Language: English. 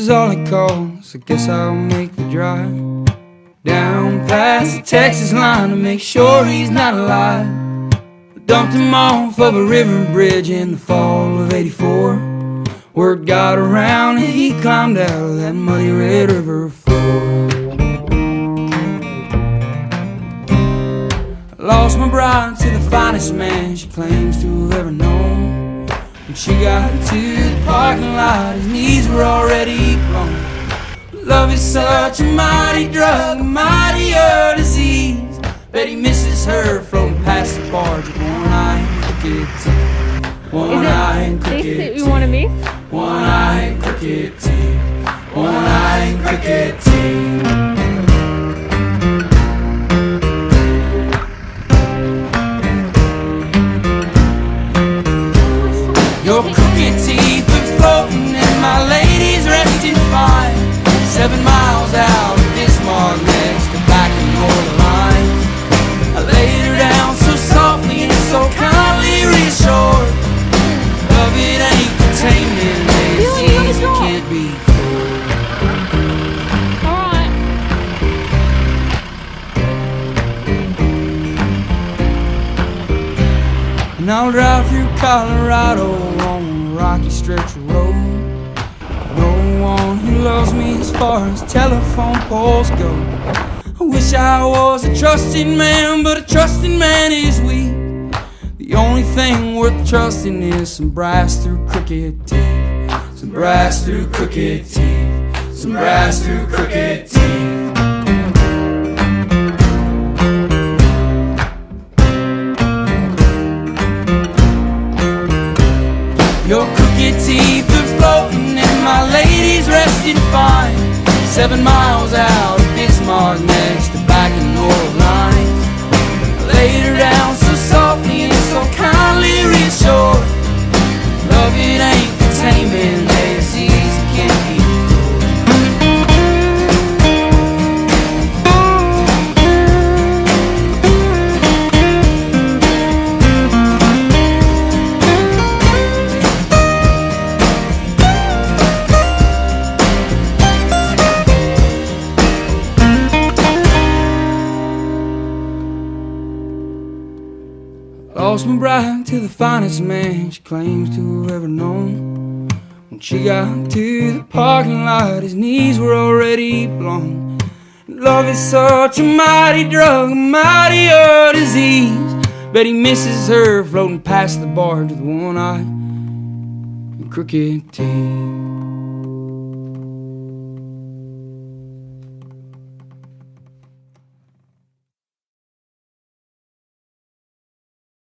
is all it costs. I guess I'll make the drive down past the Texas line to make sure he's not alive. I dumped him off of a river bridge in the fall of '84. Word got around and he climbed out of that muddy Red River floor. I lost my bride to the finest man she claims to have ever known. When she got to the parking lot, his knees were already blown. Love is such a mighty drug, a mightier disease. Bet he misses her floating past the barge with one-eyed crooked teeth. One-eyed crooked teeth. Is it you want to meet? One-eyed crooked teeth. One-eyed crooked teeth. Your crooked teeth are floating and my lady's resting fine. 7 miles out of Bismarck next to back in Northern Line. I laid her down so softly and so kindly reassured. Love it ain't containment, disease it can't be cured. Alright. And I'll drive through Colorado on a rocky stretch of road. No one who loves me as far as telephone poles go. I wish I was a trusting man, but a trusting man is weak. The only thing worth trusting is some brass through crooked teeth. Some brass through crooked teeth. Some brass through crooked teeth. Your crooked teeth are floating and my lady's resting fine. 7 miles out of Bismarck next to back in Northern Line. I laid her down so softly and so kindly reassured. Love it ain't containment, disease it can't be lost my bride to the finest man she claims to have ever known. When she got to the parking lot, his knees were already blown. Love is such a mighty drug, a mightier disease. Bet he misses her floating past the barge with one eye and crooked teeth.